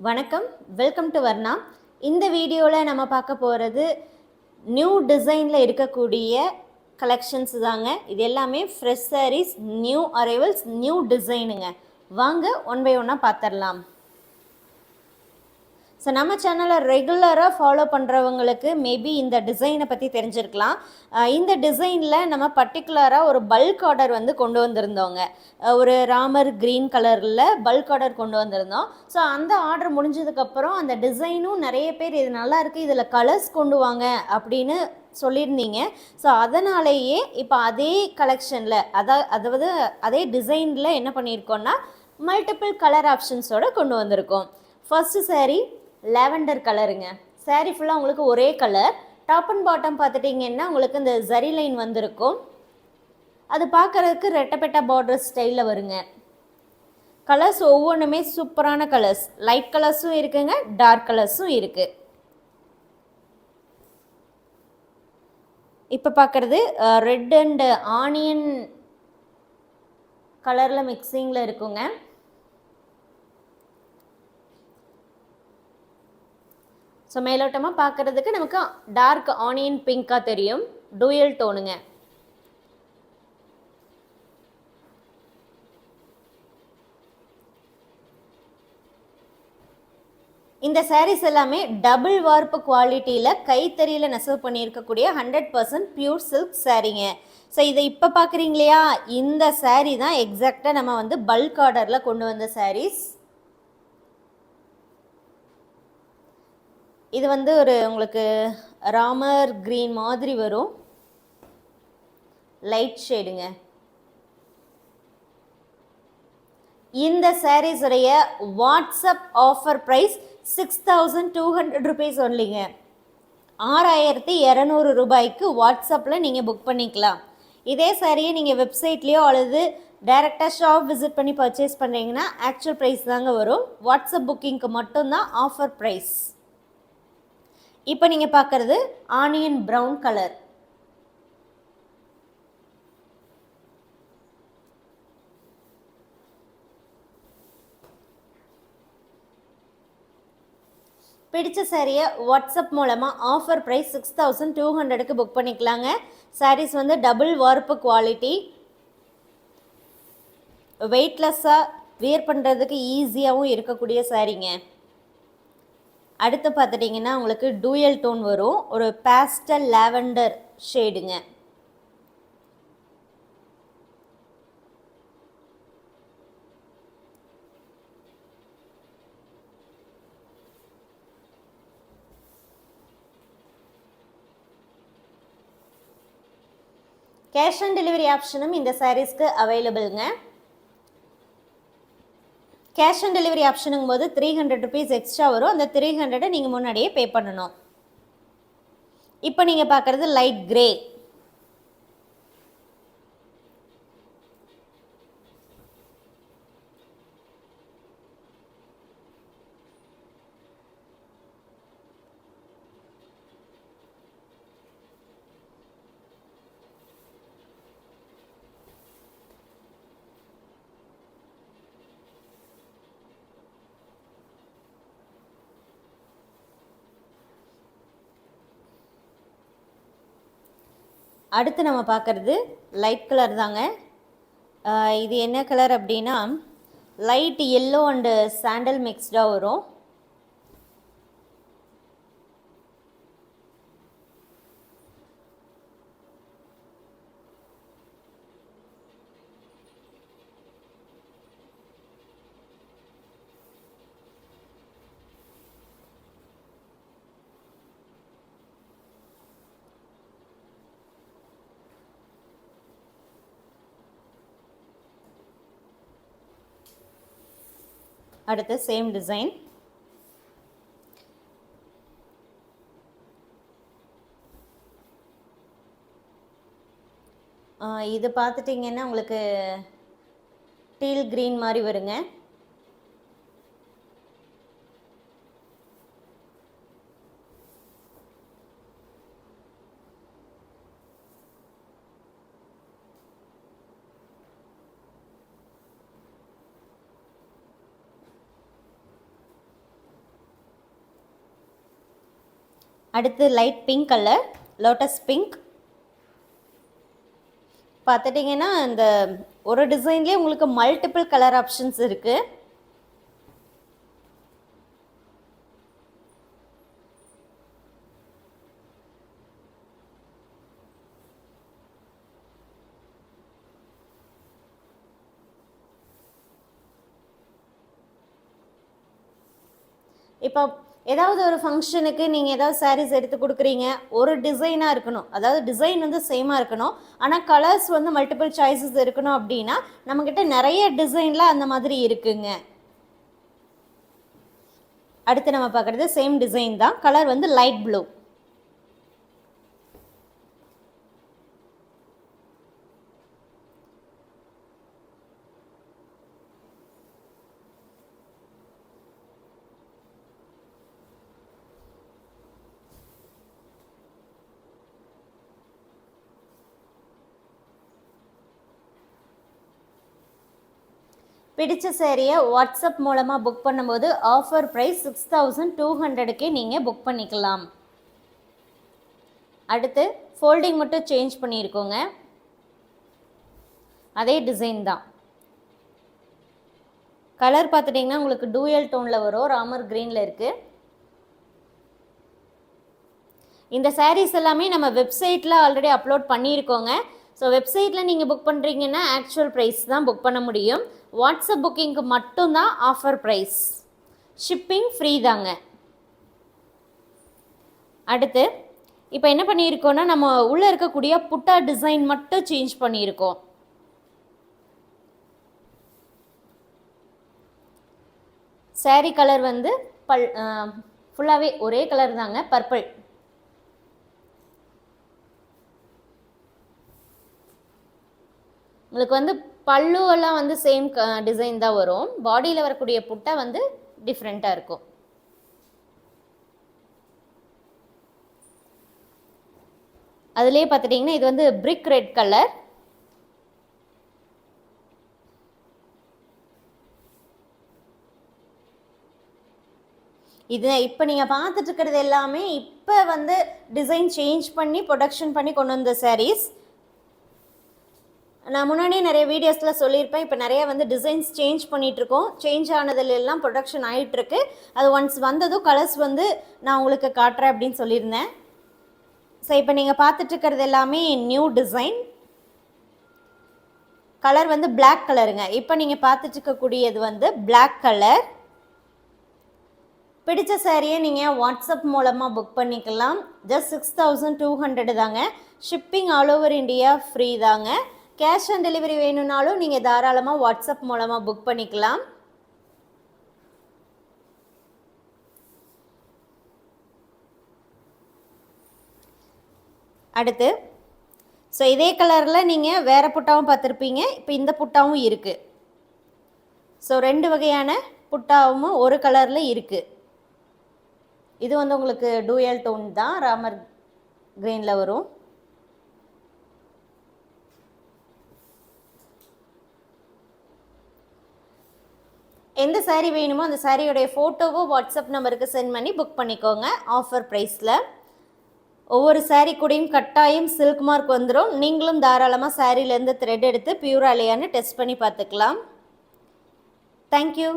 வணக்கம், welcome to Varna. இந்த வீடியோவில் நம்ம பார்க்க போகிறது நியூ டிசைனில் இருக்கக்கூடிய கலெக்ஷன்ஸ் தாங்க. இது எல்லாமே fresh sarees, new arrivals, new டிசைனுங்க. வாங்க ஒன் பை ஒன்னாக பார்த்துடலாம். ஸோ நம்ம சேனலை ரெகுலராக ஃபாலோ பண்ணுறவங்களுக்கு மேபி இந்த டிசைனை பற்றி தெரிஞ்சிருக்கலாம். இந்த டிசைனில் நம்ம பர்டிகுலராக ஒரு பல்க் ஆர்டர் வந்து கொண்டு வந்திருந்தோங்க. ஒரு ராமர் க்ரீன் கலரில் பல்க் ஆர்டர் கொண்டு வந்திருந்தோம். ஸோ அந்த ஆர்டர் முடிஞ்சதுக்கப்புறம் அந்த டிசைனும் நிறைய பேர் இது நல்லா இருக்குது, இதில் கலர்ஸ் கொண்டு வாங்க அப்படின்னு சொல்லியிருந்தீங்க. ஸோ அதனாலேயே இப்போ அதே கலெக்ஷனில் அதாவது அதே டிசைனில் என்ன பண்ணியிருக்கோன்னா மல்டிபிள் கலர் ஆப்ஷன்ஸோடு கொண்டு வந்திருக்கோம். ஃபர்ஸ்ட் சாரீ லாவெண்டர் கலருங்க. சாரீ ஃபுல்லாக உங்களுக்கு ஒரே கலர். டாப் அண்ட் பாட்டம் பார்த்துட்டிங்கன்னா உங்களுக்கு இந்த ஜரி லைன் வந்திருக்கும். அது பார்க்குறதுக்கு ரெட்டப்பெட்டா பார்டர் ஸ்டைலில் வருங்க. கலர்ஸ் ஒவ்வொன்றுமே சூப்பரான கலர்ஸ். லைட் கலர்ஸும் இருக்குங்க, டார்க் கலர்ஸும் இருக்குது. இப்போ பார்க்குறது ரெட் அண்ட் ஆனியன் கலரில் மிக்சிங்கில் இருக்குங்க. ஸோ மேலோட்டமாக பார்க்குறதுக்கு நமக்கு டார்க் ஆனியன் பிங்காக தெரியும். டூயல் டோனுங்க. இந்த சாரீஸ் எல்லாமே டபுள் வார்ப்பு குவாலிட்டியில் கைத்தறியில் நெசவு பண்ணியிருக்கக்கூடிய 100% பியூர் சில்க் சாரீங்க. ஸோ இதை இப்போ பார்க்குறீங்க இல்லையா, இந்த சாரீ தான் எக்ஸாக்டாக நம்ம வந்து பல்க் ஆர்டரில் கொண்டு வந்த சாரீஸ். இது வந்து ஒரு உங்களுக்கு ராமர் க்ரீன் மாதிரி வரும், லைட் ஷேடுங்க. இந்த சாரீஸுடைய வாட்ஸ்அப் ஆஃபர் ப்ரைஸ் 6200 rupees ஒன்லிங்க. 6200 ரூபாய்க்கு வாட்ஸ்அப்பில் நீங்கள் புக் பண்ணிக்கலாம். இதே சாரியை நீங்கள் வெப்சைட்லேயோ அல்லது டைரெக்டாக ஷாப் விசிட் பண்ணி பர்ச்சேஸ் பண்ணுறீங்கன்னா ஆக்சுவல் ப்ரைஸ் தாங்க வரும். வாட்ஸ்அப் புக்கிங்க்கு மட்டும்தான் ஆஃபர் ப்ரைஸ். இப்போ நீங்கள் பார்க்குறது ஆனியன் ப்ரௌன் கலர். பிடிச்ச சாரியை வாட்ஸ்அப் மூலமாக ஆஃபர் ப்ரைஸ் 6200க்கு புக் பண்ணிக்கலாங்க. சாரீஸ் வந்து டபுள் வார்ப்பு குவாலிட்டி, வெயிட்லெஸ்ஸாக வியர் பண்ணுறதுக்கு ஈஸியாகவும் இருக்கக்கூடிய சாரீங்க. அடுத்து பார்த்துட்டிங்கன்னா உங்களுக்கு டூயல் டோன் வரும், ஒரு பேஸ்டல் லாவெண்டர் ஷேடுங்க. கேஷ் ஆன் டெலிவரி ஆப்ஷனும் இந்த சாரீஸ்க்கு அவைலபிள்ங்க. கேஷ் ஆன் டெலிவரி ஆப்ஷனுங்கும் போது 300 rupees எக்ஸ்ட்ரா வரும். அந்த 300 நீங்கள் முன்னாடியே பே பண்ணணும். இப்போ நீங்கள் பார்க்குறது லைட் கிரே. அடுத்து நம்ம பார்க்குறது லைட் கலர் தாங்க. இது என்ன கலர் அப்படின்னா லைட் எல்லோ அண்டு சாண்டல் மிக்ஸ்டாக வரும். அடுத்து சேம் டிசைன். இது பார்த்துட்டிங்கன்னா உங்களுக்கு டீல் க்ரீன் மாதிரி வருங்க. அடுத்து light pink colour, lotus pink. பார்த்துட்டிங்கன்னா இந்த ஒரு டிசைன்லேயே உங்களுக்கு மல்டிபிள் கலர் ஆப்ஷன்ஸ் இருக்குது. இப்போ ஏதாவது ஒரு ஃபங்க்ஷனுக்கு நீங்கள் ஏதாவது சாரீஸ் எடுத்து கொடுக்குறீங்க, ஒரு டிசைனாக இருக்கணும், அதாவது டிசைன் வந்து சேமாக இருக்கணும், ஆனால் கலர்ஸ் வந்து மல்டிபிள் சாய்ஸஸ் இருக்கணும் அப்படின்னா நம்மக்கிட்ட நிறைய டிசைனில் அந்த மாதிரி இருக்குங்க. அடுத்து நம்ம பார்க்குறது சேம் டிசைன் தான், கலர் வந்து லைட் ப்ளூ. பிடிச்ச சேரீயை வாட்ஸ்அப் மூலமாக புக் பண்ணும்போது ஆஃபர் ப்ரைஸ் 6200க்கே நீங்கள் புக் பண்ணிக்கலாம். அடுத்து ஃபோல்டிங் மட்டும் சேஞ்ச் பண்ணியிருக்கோங்க, அதே டிசைன் தான். கலர் பார்த்துட்டிங்கன்னா உங்களுக்கு டூயல் டோனில் வரும், ராமர் க்ரீனில் இருக்குது. இந்த சாரீஸ் எல்லாமே நம்ம வெப்சைட்டில் ஆல்ரெடி அப்லோட் பண்ணியிருக்கோங்க. ஸோ வெப்சைட்டில் நீங்கள் புக் பண்ணுறீங்கன்னா ஆக்சுவல் ப்ரைஸ் தான் புக் பண்ண முடியும். வாட்ஸ்அப் புக்கிங்க்கு மட்டும்தான் ஆஃபர் ப்ரைஸ், ஷிப்பிங் ஃப்ரீ தாங்க. அடுத்து இப்போ என்ன பண்ணியிருக்கோன்னா நம்ம உள்ளே இருக்கக்கூடிய புட்டா டிசைன் மட்டும் சேஞ்ச் பண்ணியிருக்கோம். சாரீ கலர் வந்து ஃபுல்லாகவே ஒரே கலர் தாங்க, பர்பிள். உங்களுக்கு வந்து பல்லுவெல்லாம் வந்து சேம் டிசைன் தான் வரும், பாடியில் வரக்கூடிய புட்டை வந்து டிஃப்ரெண்ட்டாக இருக்கும். அதுலேயே பார்த்துட்டிங்கன்னா இது வந்து பிரிக் ரெட் கலர். இது இப்போ நீங்கள் பார்த்துட்டு இருக்கிறது எல்லாமே இப்போ வந்து டிசைன் சேஞ்ச் பண்ணி ப்ரொடக்ஷன் பண்ணி கொண்டு வந்த சாரீஸ். நான் முன்னாடியே நிறைய வீடியோஸில் சொல்லியிருப்பேன், இப்போ நிறைய வந்து டிசைன்ஸ் சேஞ்ச் பண்ணிகிட்ருக்கோம். சேஞ்ச் ஆனதுலாம் ப்ரொடக்ஷன் ஆகிட்டுருக்கு. அது ஒன்ஸ் வந்ததும் கலர்ஸ் வந்து நான் உங்களுக்கு காட்டுறேன் அப்படின்னு சொல்லியிருந்தேன். ஸோ இப்போ நீங்கள் பார்த்துட்ருக்கிறது எல்லாமே நியூ டிசைன். கலர் வந்து பிளாக் கலருங்க. இப்போ நீங்கள் பார்த்துட்ருக்கக்கூடியது வந்து பிளாக் கலர். பிடிச்ச சாரியை நீங்கள் வாட்ஸ்அப் மூலமாக புக் பண்ணிக்கலாம். ஜஸ்ட் 6200 தாங்க. Shipping all over India free தாங்க. கேஷ் ஆன் டெலிவரி வேணும்னாலும் நீங்கள் தாராளமாக வாட்ஸ்அப் மூலமாக புக் பண்ணிக்கலாம். அடுத்து ஸோ இதே கலரில் நீங்கள் வேறு புட்டாவும் பார்த்துருப்பீங்க, இப்போ இந்த புட்டாவும் இருக்குது. ஸோ 2 வகையான புட்டாவும் ஒரு கலரில் இருக்குது. இது வந்து உங்களுக்கு டூயல் டோன் தான், ராமர் கிரீனில் வரும். எந்த சாரீ வேணுமோ அந்த சாரியோடைய ஃபோட்டோவோ வாட்ஸ்அப் நம்பருக்கு சென்ட் பண்ணி புக் பண்ணிக்கோங்க ஆஃபர் ப்ரைஸில். ஒவ்வொரு சாரீ கூடயும் கட்டாயம் சில்க் மார்க் வந்துடும். நீங்களும் தாராளமாக சாரியிலேருந்து த்ரெட் எடுத்து பியூரா இல்லையான்னு டெஸ்ட் பண்ணி பார்த்துக்கலாம். தேங்க்யூ.